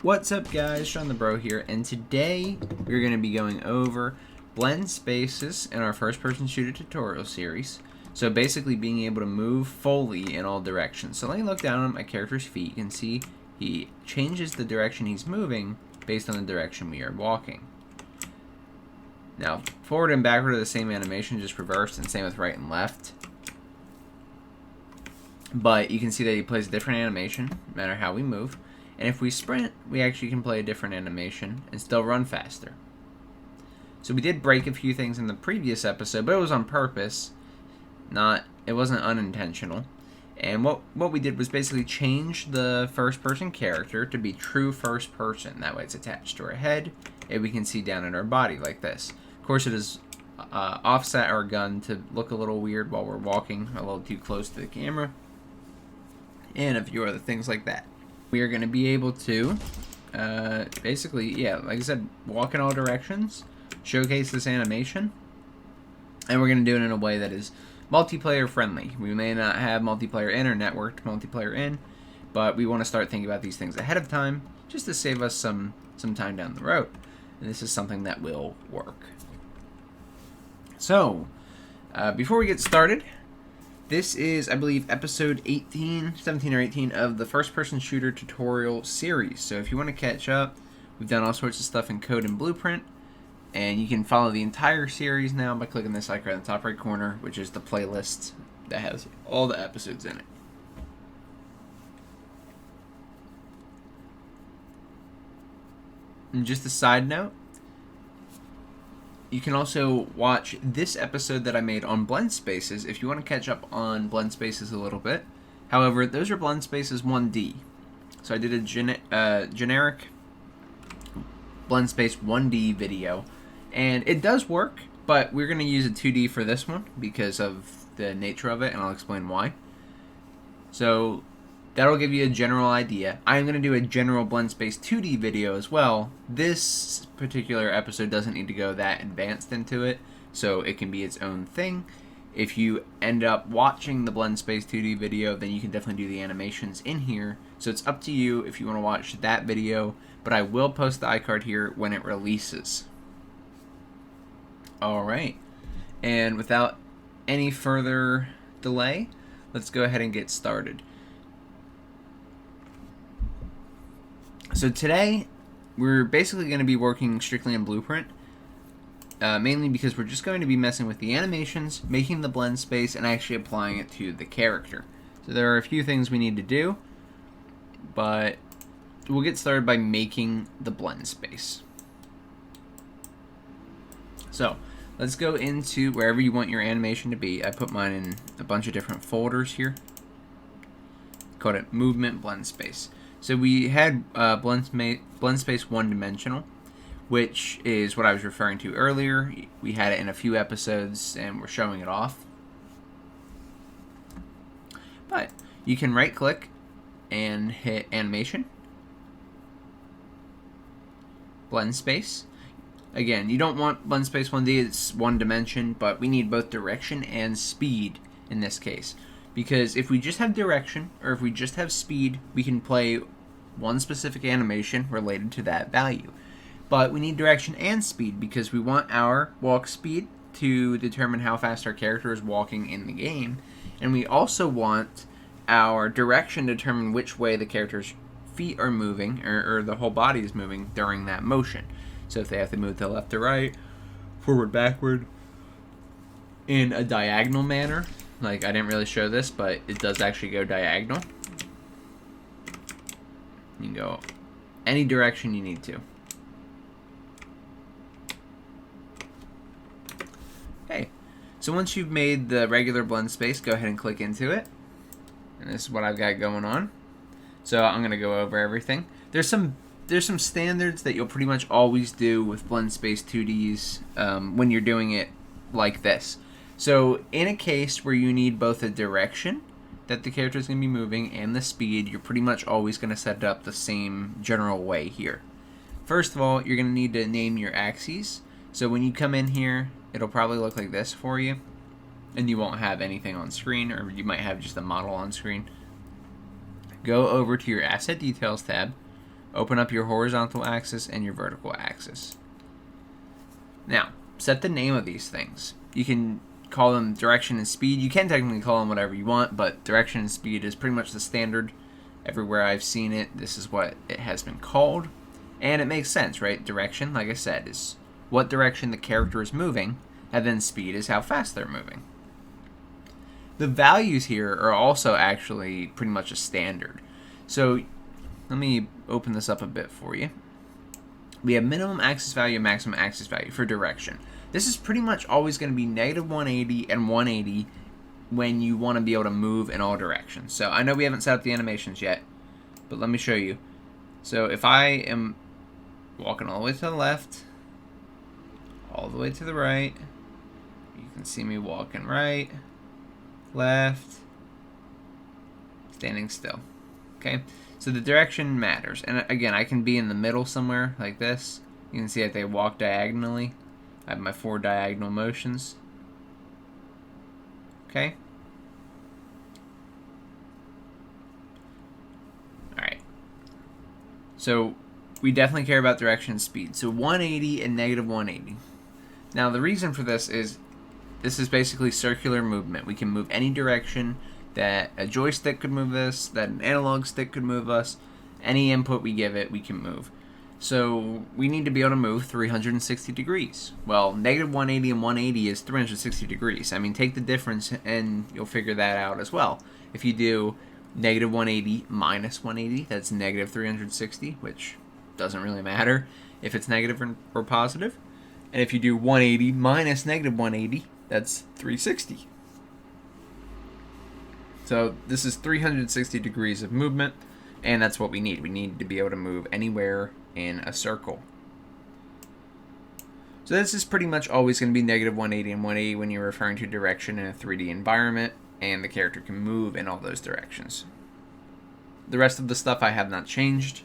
What's up guys, Shawnthebro here, and today we're going to be going over blend spaces in our first person shooter tutorial series. So basically being able to move fully in all directions. So let me look down at my character's feet. You can see he changes the direction he's moving based on the direction we are walking. Now forward and backward are the same animation, just reversed, and same with right and left. But you can see that he plays a different animation no matter how we move. And if we sprint, we actually can play a different animation and still run faster. So we did break a few things in the previous episode, but it was on purpose. It wasn't unintentional. And what we did was basically change the first person character to be true first person. That way it's attached to our head, and we can see down at our body like this. Of course, it is offset our gun to look a little weird while we're walking a little too close to the camera, and a few other things like that. We are going to be able to basically, like I said, walk in all directions, showcase this animation, and we're going to do it in a way that is multiplayer friendly. We may not have multiplayer in or networked multiplayer in, but we want to start thinking about these things ahead of time just to save us some time down the road. And this is something that will work. So, before we get started, this is, I believe, episode 17 or 18 of the first-person shooter tutorial series. So if you want to catch up, we've done all sorts of stuff in code and blueprint, and you can follow the entire series now by clicking this icon in the top right corner, which is the playlist that has all the episodes in it. And just a side note, you can also watch this episode that I made on blend spaces if you want to catch up on blend spaces a little bit. However, those are blend spaces 1D. So I did a generic blend space 1D video, and it does work, but we're going to use a 2D for this one because of the nature of it, and I'll explain why. So that'll give you a general idea. I'm going to do a general blend space 2D video as well. This particular episode doesn't need to go that advanced into it, so it can be its own thing. If you end up watching the blend space 2D video, then you can definitely do the animations in here. So it's up to you if you want to watch that video, but I will post the iCard here when it releases. Alright, and without any further delay, let's go ahead and get started. So today, we're basically going to be working strictly in Blueprint, mainly because we're just going to be messing with the animations, making the blend space, and actually applying it to the character. So there are a few things we need to do, but we'll get started by making the blend space. So let's go into wherever you want your animation to be. I put mine in a bunch of different folders here. Called it Movement Blend Space. So we had blend space one-dimensional, which is what I was referring to earlier. We had it in a few episodes, and we're showing it off. But you can right-click and hit Animation, Blend Space. Again, you don't want blend space 1D, it's one dimension, but we need both direction and speed in this case. Because if we just have direction, or if we just have speed, we can play one specific animation related to that value. But we need direction and speed because we want our walk speed to determine how fast our character is walking in the game. And we also want our direction to determine which way the character's feet are moving, or the whole body is moving during that motion. So if they have to move to left to right, forward, backward, in a diagonal manner, like I didn't really show this, but it does actually go diagonal. You can go any direction you need to. Okay, so once you've made the regular blend space, go ahead and click into it. And this is what I've got going on. So I'm going to go over everything. There's some standards that you'll pretty much always do with blend space 2Ds when you're doing it like this. So in a case where you need both a direction that the character is going to be moving and the speed, you're pretty much always going to set it up the same general way here. First of all, you're going to need to name your axes. So when you come in here, it'll probably look like this for you, and you won't have anything on screen, or you might have just a model on screen. Go over to your Asset Details tab, Open up your horizontal axis and your vertical axis. Now, set the name of these things. You can call them direction and speed. You can technically call them whatever you want, but direction and speed is pretty much the standard. Everywhere I've seen it, this is what it has been called. And it makes sense, right? Direction, like I said, is what direction the character is moving, and then speed is how fast they're moving. The values here are also actually pretty much a standard. So let me open this up a bit for you. We have minimum axis value and maximum axis value for direction. This is pretty much always going to be negative 180 and 180 when you want to be able to move in all directions. So I know we haven't set up the animations yet, but let me show you. So if I am walking all the way to the left, all the way to the right, you can see me walking right, left, standing still. Okay, so the direction matters. And again, I can be in the middle somewhere like this. You can see that they walk diagonally. I have my 4 diagonal motions. Okay. Alright. So we definitely care about direction and speed. So 180 and negative 180. Now the reason for this is basically circular movement. We can move any direction that a joystick could move us, that an analog stick could move us. Any input we give it, we can move. So we need to be able to move 360 degrees. Well, negative 180 and 180 is 360 degrees. I mean, take the difference and you'll figure that out as well. If you do negative 180 minus 180, that's negative 360, which doesn't really matter if it's negative or positive. And if you do 180 minus negative 180, that's 360. So this is 360 degrees of movement, and that's what we need. We need to be able to move anywhere in a circle. So this is pretty much always going to be negative 180 and 180 when you're referring to direction in a 3D environment, and the character can move in all those directions. The rest of the stuff I have not changed.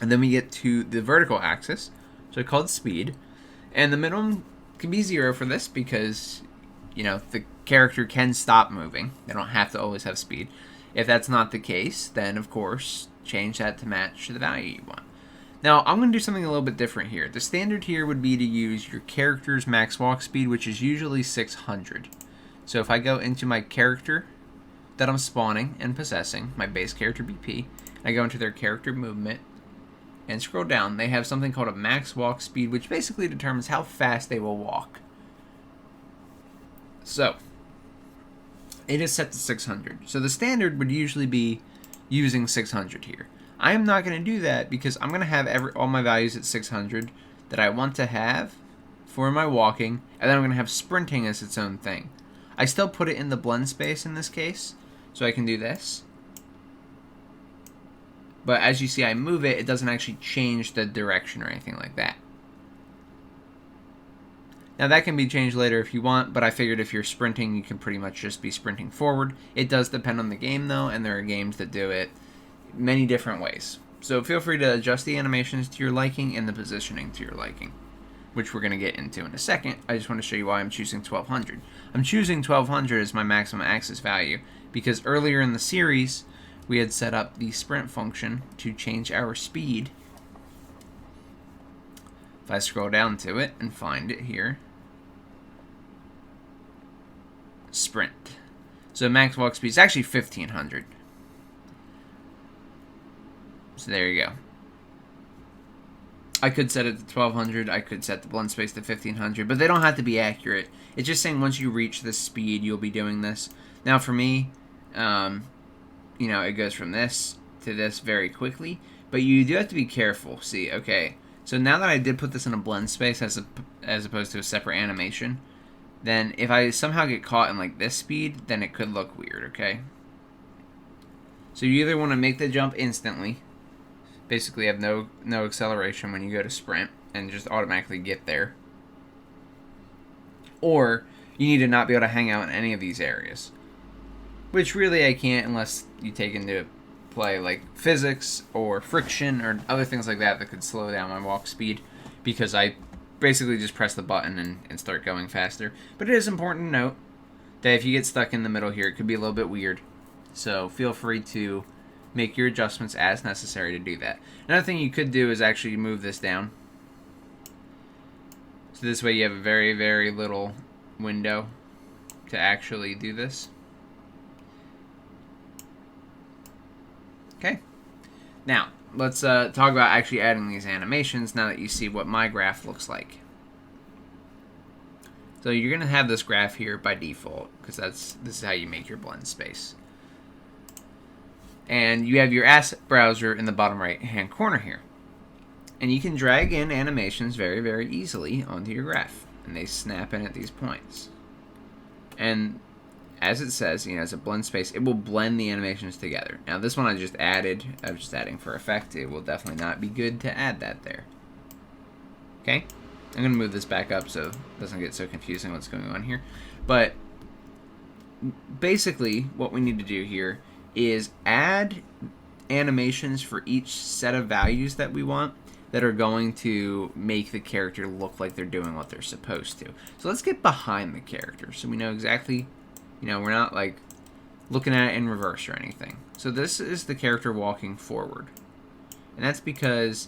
And then we get to the vertical axis, so called speed, and the minimum can be 0 for this because, you know, the character can stop moving. They don't have to always have speed. If that's not the case, then of course change that to match the value you want. Now I'm going to do something a little bit different here. The standard here would be to use your character's max walk speed, which is usually 600. So if I go into my character that I'm spawning and possessing, my base character BP, I go into their character movement and scroll down, they have something called a max walk speed, which basically determines how fast they will walk. So it is set to 600. So the standard would usually be using 600 here. I am not going to do that because I'm going to have all my values at 600 that I want to have for my walking, and then I'm going to have sprinting as its own thing. I still put it in the blend space in this case, so I can do this. But as you see, I move it, it doesn't actually change the direction or anything like that. Now that can be changed later if you want, but I figured if you're sprinting, you can pretty much just be sprinting forward. It does depend on the game though, and there are games that do it many different ways. So feel free to adjust the animations to your liking and the positioning to your liking, which we're going to get into in a second. I just want to show you why I'm choosing 1200. I'm choosing 1200 as my maximum axis value because earlier in the series, we had set up the sprint function to change our speed. If I scroll down to it and find it here, sprint. So max walk speed is actually 1500. So there you go. I could set it to 1200. I could set the blend space to 1500, but they don't have to be accurate. It's just saying once you reach this speed, you'll be doing this. Now for me, you know, it goes from this to this very quickly, but you do have to be careful. See, okay, so now that I did put this in a blend space as opposed to a separate animation, then if I somehow get caught in like this speed, then it could look weird, okay? So you either want to make the jump instantly, basically have no acceleration when you go to sprint, and just automatically get there, or you need to not be able to hang out in any of these areas. Which really I can't unless you take into play like physics or friction or other things like that that could slow down my walk speed, because I basically just press the button and start going faster. But it is important to note that if you get stuck in the middle here, it could be a little bit weird. So feel free to make your adjustments as necessary to do that. Another thing you could do is actually move this down. So this way you have a very, very little window to actually do this. Okay. Now, let's talk about actually adding these animations now that you see what my graph looks like. So you're going to have this graph here by default, because this is how you make your blend space. And you have your asset browser in the bottom right hand corner here. And you can drag in animations very, very easily onto your graph. And they snap in at these points. And as it says, as a blend space, it will blend the animations together. Now this one I just added. I was just adding for effect. It will definitely not be good to add that there. Okay? I'm going to move this back up so it doesn't get so confusing what's going on here. But basically what we need to do here is add animations for each set of values that we want that are going to make the character look like they're doing what they're supposed to. So let's get behind the character so we know exactly, we're not like looking at it in reverse or anything. So this is the character walking forward. And that's because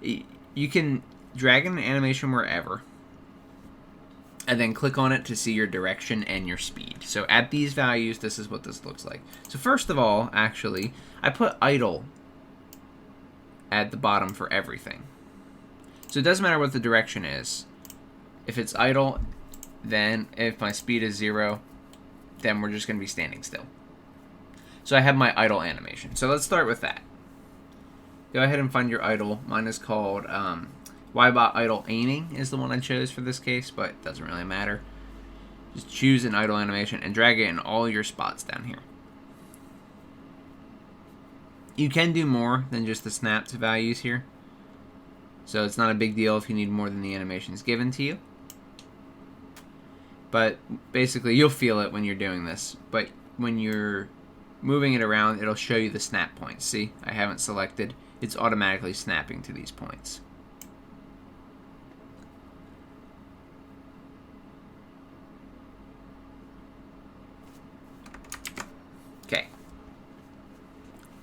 you can drag in an animation wherever and then click on it to see your direction and your speed. So at these values, this is what this looks like. So first of all, actually, I put idle at the bottom for everything. So it doesn't matter what the direction is. If it's idle, then if my speed is 0, then we're just going to be standing still. So I have my idle animation. So let's start with that. Go ahead and find your idle. Mine is called Y-bot idle aiming is the one I chose for this case, but it doesn't really matter. Just choose an idle animation and drag it in all your spots down here. You can do more than just the snapped values here. So it's not a big deal if you need more than the animation is given to you. But basically you'll feel it when you're doing this. But when you're moving it around, it'll show you the snap points. See, I haven't selected. It's automatically snapping to these points. Okay.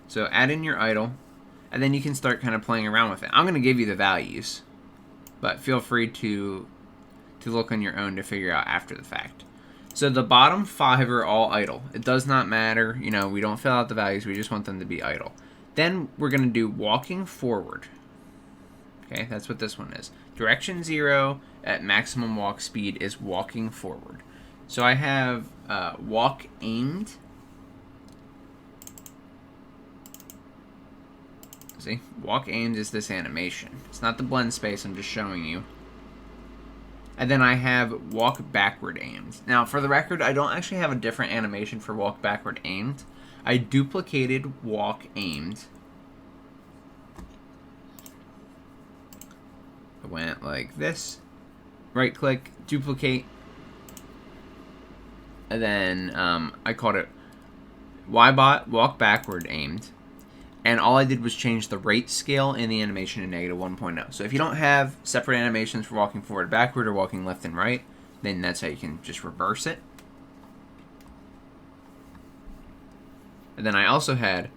So add in your idle, and then you can start kind of playing around with it. I'm going to give you the values, but feel free to look on your own to figure out after the fact. So the bottom 5 are all idle. It does not matter. We don't fill out the values. We just want them to be idle. Then we're going to do walking forward. Okay, that's what this one is. Direction 0 at maximum walk speed is walking forward. So I have walk aimed. See, walk aimed is this animation. It's not the blend space, I'm just showing you. And then I have walk backward aimed. Now, for the record, I don't actually have a different animation for walk backward aimed. I duplicated walk aimed. I went like this. Right click, duplicate. And then I called it Y-bot walk backward aimed. And all I did was change the rate scale in the animation to -1.0. So if you don't have separate animations for walking forward, backward, or walking left and right, then that's how you can just reverse it. And then I also had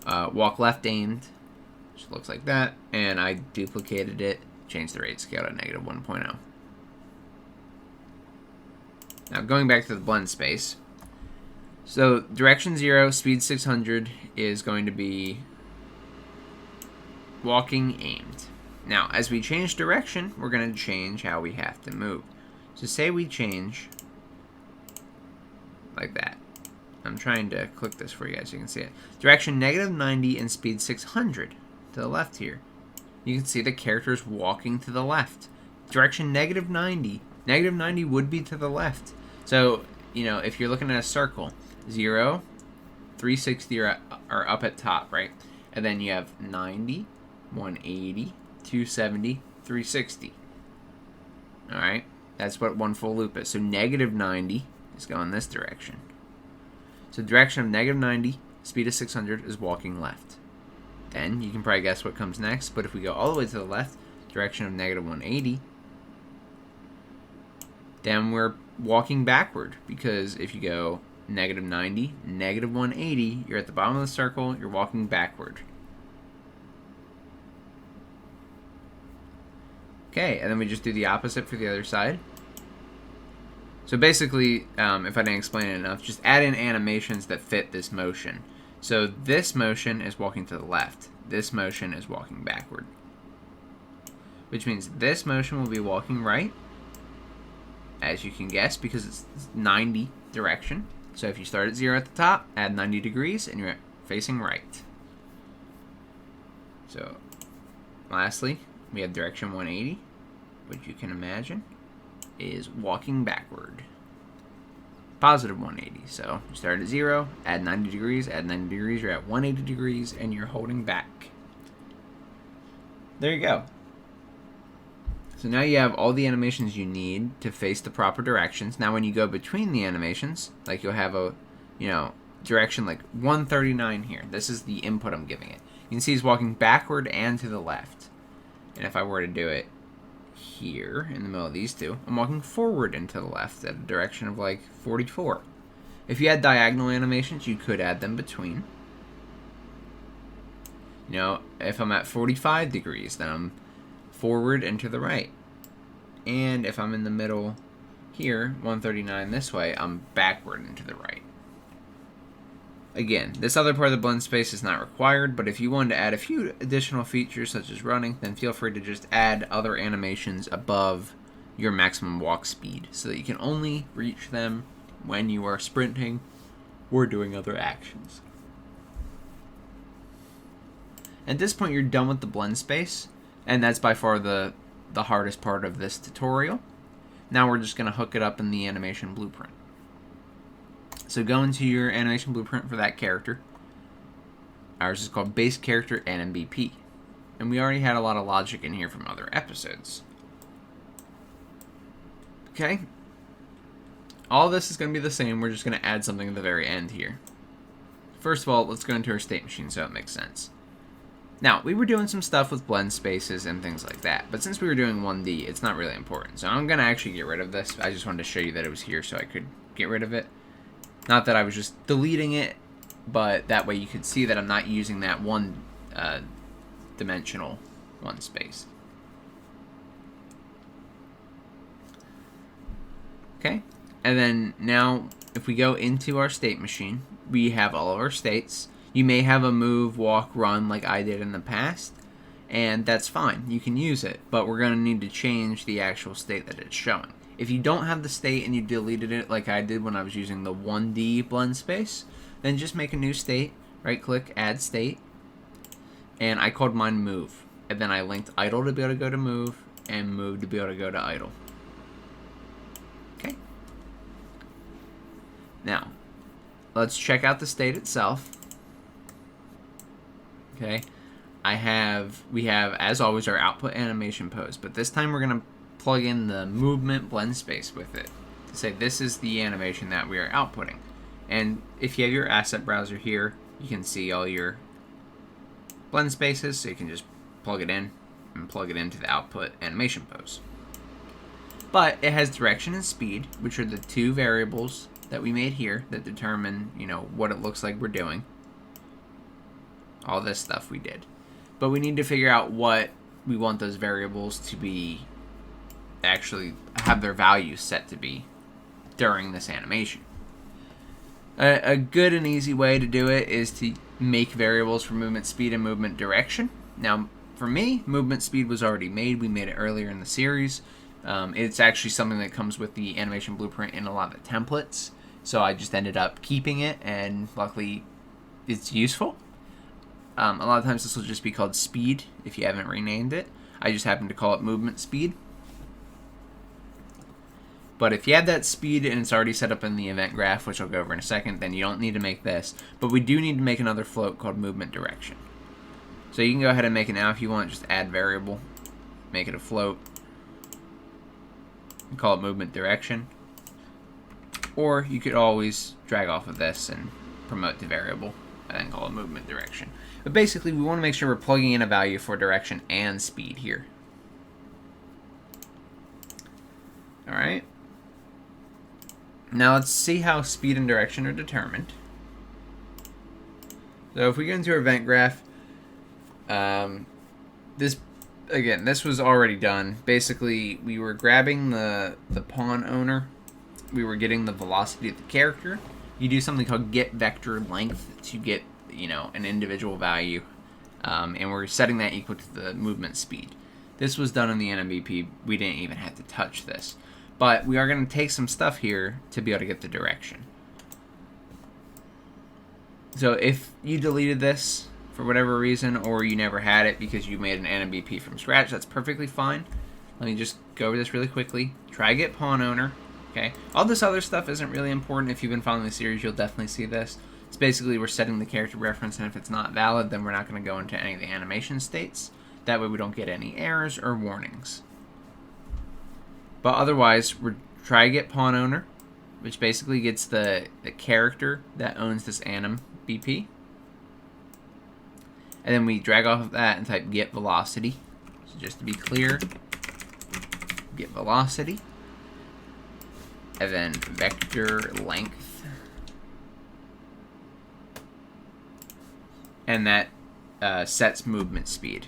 walk left aimed, which looks like that, and I duplicated it, changed the rate scale to -1.0. Now going back to the blend space. So direction 0, speed 600 is going to be walking aimed. Now, as we change direction, we're going to change how we have to move. So say we change like that. I'm trying to click this for you guys so you can see it. Direction -90 and speed 600 to the left here. You can see the character's walking to the left. Direction -90. -90 would be to the left. So, if you're looking at a circle, 0, 360 are up at top, right? And then you have 90, 180, 270, 360. Alright? That's what one full loop is. So -90 is going this direction. So direction of -90, speed of 600 is walking left. Then you can probably guess what comes next, but if we go all the way to the left, direction of -180, then we're walking backward, because if you go negative 90, negative 180. You're at the bottom of the circle. You're walking backward. Okay, and then we just do the opposite for the other side. So basically, if I didn't explain it enough, just add in animations that fit this motion. So this motion is walking to the left. This motion is walking backward. Which means this motion will be walking right, as you can guess, because it's 90 direction. So if you start at 0 at the top, add 90 degrees, and you're facing right. So, lastly, we have direction 180, which you can imagine is walking backward. Positive 180. So you start at 0, add 90 degrees, add 90 degrees, you're at 180 degrees, and you're holding back. There you go. So now you have all the animations you need to face the proper directions. Now when you go between the animations, like you'll have a, direction like 139 here. This is the input I'm giving it. You can see he's walking backward and to the left. And if I were to do it here in the middle of these two, I'm walking forward and to the left at a direction of like 44. If you had diagonal animations, you could add them between. If I'm at 45 degrees, then I'm forward and to the right. And if I'm in the middle here, 139 this way, I'm backward and to the right. Again, this other part of the blend space is not required, but if you wanted to add a few additional features such as running, then feel free to just add other animations above your maximum walk speed so that you can only reach them when you are sprinting or doing other actions. At this point, you're done with the blend space, and that's by far the hardest part of this tutorial. Now we're just going to hook it up in the animation blueprint. So go into your animation blueprint for that character. Ours is called base character and MVP. And we already had a lot of logic in here from other episodes. Okay. All this is going to be the same. We're just going to add something at the very end here. First of all, let's go into our state machine so it makes sense. Now, we were doing some stuff with blend spaces and things like that, but since we were doing 1D, it's not really important. So I'm going to actually get rid of this. I just wanted to show you that it was here so I could get rid of it. Not that I was just deleting it, but that way you could see that I'm not using that one dimensional one space. Okay, and then now if we go into our state machine, we have all of our states. You may have a move, walk, run like I did in the past, and that's fine. You can use it, but we're going to need to change the actual state that it's showing. If you don't have the state and you deleted it like I did when I was using the 1D blend space, then just make a new state, right-click, add state, and I called mine move. And then I linked idle to be able to go to move, and move to be able to go to idle. Okay. Now, let's check out the state itself. Okay, we have, as always, our output animation pose, but this time we're going to plug in the movement blend space with it to say this is the animation that we are outputting. And if you have your asset browser here, you can see all your blend spaces, so you can just plug it in and plug it into the output animation pose. But it has direction and speed, which are the two variables that we made here that determine, what it looks like we're doing. All this stuff we did. But we need to figure out what we want those variables to be, actually have their values set to be during this animation. A good and easy way to do it is to make variables for movement speed and movement direction. Now, for me, movement speed was already made. We made it earlier in the series. It's actually something that comes with the animation blueprint in a lot of the templates. So I just ended up keeping it, and luckily it's useful. A lot of times this will just be called speed if you haven't renamed it. I just happen to call it movement speed. But if you have that speed and it's already set up in the event graph, which I'll go over in a second, then you don't need to make this. But we do need to make another float called movement direction. So you can go ahead and make it now if you want. Just add variable, make it a float, and call it movement direction. Or you could always drag off of this and promote the variable and then call it movement direction. But basically, we want to make sure we're plugging in a value for direction and speed here. Alright. Now let's see how speed and direction are determined. So if we go into our event graph, this was already done. Basically, we were grabbing the pawn owner. We were getting the velocity of the character. You do something called get vector length to get, an individual value. And we're setting that equal to the movement speed. This was done in the NMVP. We didn't even have to touch this. But we are going to take some stuff here to be able to get the direction. So if you deleted this for whatever reason, or you never had it because you made an NMVP from scratch, that's perfectly fine. Let me just go over this really quickly. Try get pawn owner. Okay. All this other stuff isn't really important. If you've been following the series, you'll definitely see this. It's basically we're setting the character reference, and if it's not valid, then we're not going to go into any of the animation states. That way we don't get any errors or warnings. But otherwise, we're try get pawn owner, which basically gets the character that owns this anim BP. And then we drag off of that and type get velocity. So just to be clear, get velocity. And then vector length. And that sets movement speed.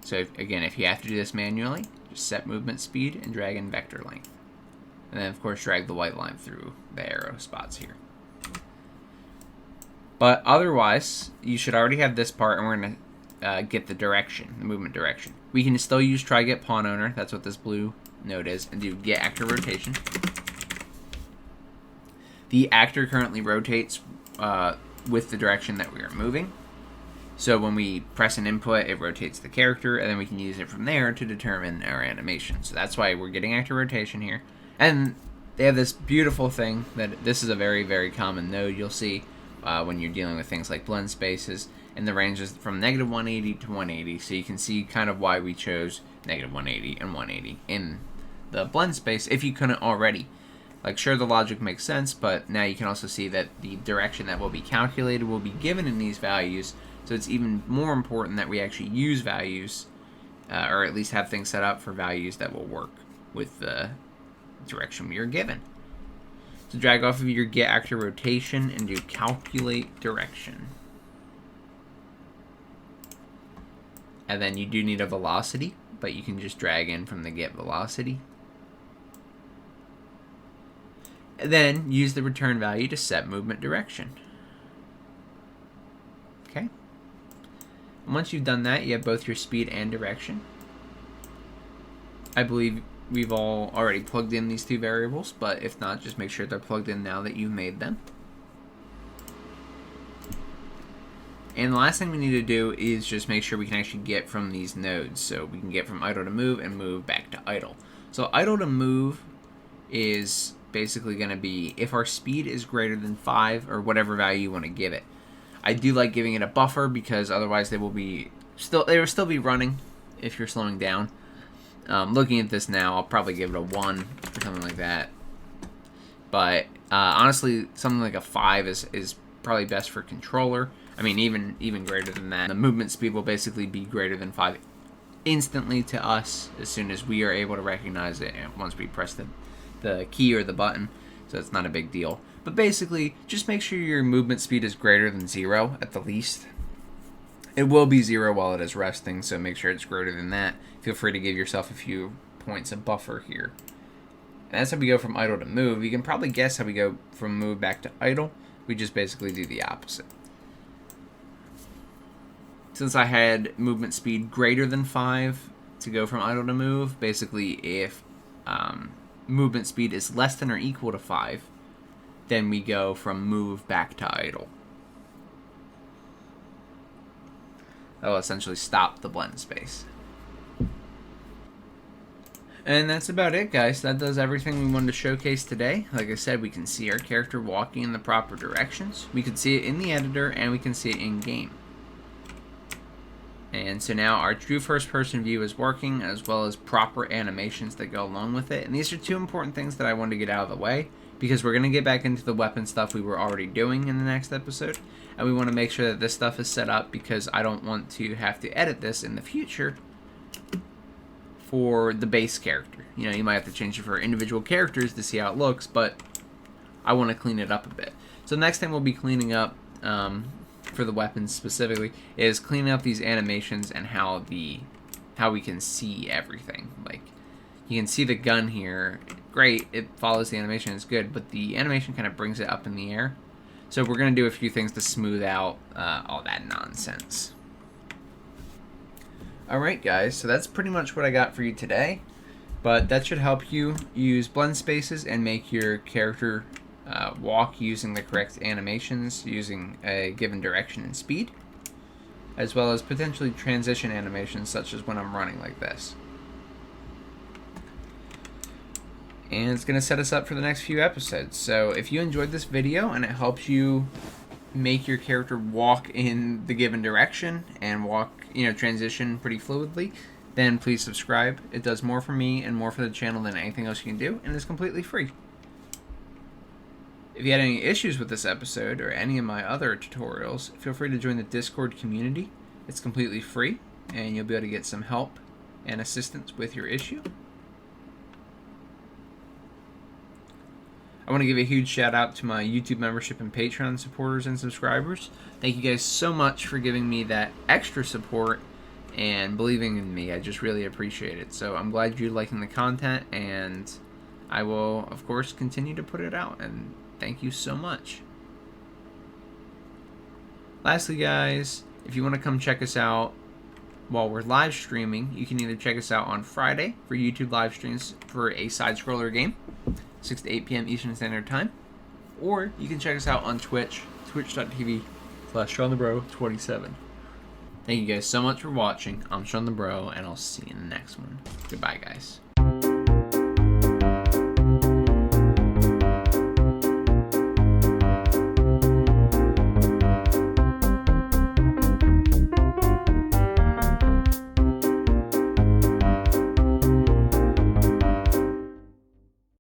So again, if you have to do this manually, just set movement speed and drag in vector length. And then, of course, drag the white line through the arrow spots here. But otherwise, you should already have this part, and we're going to get the direction, the movement direction. We can still use try get pawn owner, that's what this blue node is, and do get actor rotation. The actor currently rotates with the direction that we are moving. So when we press an input, it rotates the character, and then we can use it from there to determine our animation. So that's why we're getting actor rotation here. And they have this beautiful thing that this is a very, very common node you'll see when you're dealing with things like blend spaces. And the range is from negative 180 to 180. So you can see kind of why we chose negative 180 and 180 in the blend space if you couldn't already. Like, sure, the logic makes sense, but now you can also see that the direction that will be calculated will be given in these values. So it's even more important that we actually use values, or at least have things set up for values that will work with the direction we are given. So drag off of your get actor rotation and do calculate direction. And then you do need a velocity, but you can just drag in from the get velocity. And then use the return value to set movement direction. Okay. And once you've done that, you have both your speed and direction. I believe we've all already plugged in these two variables, but if not, just make sure they're plugged in now that you've made them. And the last thing we need to do is just make sure we can actually get from these nodes. So we can get from idle to move and move back to idle. So idle to move is basically going to be if our speed is greater than 5 or whatever value you want to give it. I do like giving it a buffer because otherwise they will still be running if you're slowing down. Looking at this now, I'll probably give it a 1 or something like that. But honestly, something like a 5 is probably best for controller. I mean, even greater than that. The movement speed will basically be greater than 5 instantly to us as soon as we are able to recognize it once we press the key or the button. So it's not a big deal. But basically, just make sure your movement speed is greater than 0 at the least. It will be 0 while it is resting, so make sure it's greater than that. Feel free to give yourself a few points of buffer here. And that's how we go from idle to move. You can probably guess how we go from move back to idle. We just basically do the opposite. Since I had movement speed greater than 5 to go from idle to move, basically if movement speed is less than or equal to 5, then we go from move back to idle. That will essentially stop the blend space. And that's about it, guys. That does everything we wanted to showcase today. Like I said, we can see our character walking in the proper directions. We can see it in the editor, and we can see it in-game. And so now our true first-person view is working, as well as proper animations that go along with it. And these are two important things that I wanted to get out of the way, because we're going to get back into the weapon stuff we were already doing in the next episode. And we want to make sure that this stuff is set up, because I don't want to have to edit this in the future for the base character. You know, you might have to change it for individual characters to see how it looks, but I want to clean it up a bit. So the next thing we'll be cleaning up, for the weapons specifically, is cleaning up these animations and how we can see everything. Like, you can see the gun here. Great, it follows the animation, it's good, but the animation kind of brings it up in the air. So we're going to do a few things to smooth out all that nonsense. Alright guys, so that's pretty much what I got for you today. But that should help you use blend spaces and make your character walk using the correct animations, using a given direction and speed, as well as potentially transition animations such as when I'm running like this. And it's going to set us up for the next few episodes. So if you enjoyed this video and it helps you make your character walk in the given direction and walk, transition pretty fluidly, then please subscribe. It does more for me and more for the channel than anything else you can do, and it's completely free. If you had any issues with this episode or any of my other tutorials, feel free to join the Discord community. It's completely free, and you'll be able to get some help and assistance with your issue. I want to give a huge shout out to my YouTube membership and Patreon supporters and subscribers. Thank you guys so much for giving me that extra support and believing in me. I just really appreciate it. So I'm glad you're liking the content, and I will, of course, continue to put it out. And thank you so much. Lastly, guys, if you want to come check us out while we're live streaming, you can either check us out on Friday for YouTube live streams for a side-scroller game, 6 to 8 p.m. Eastern Standard Time, or you can check us out on Twitch, twitch.tv/Shawnthebro27. Thank you guys so much for watching. I'm Shawnthebro, and I'll see you in the next one. Goodbye, guys.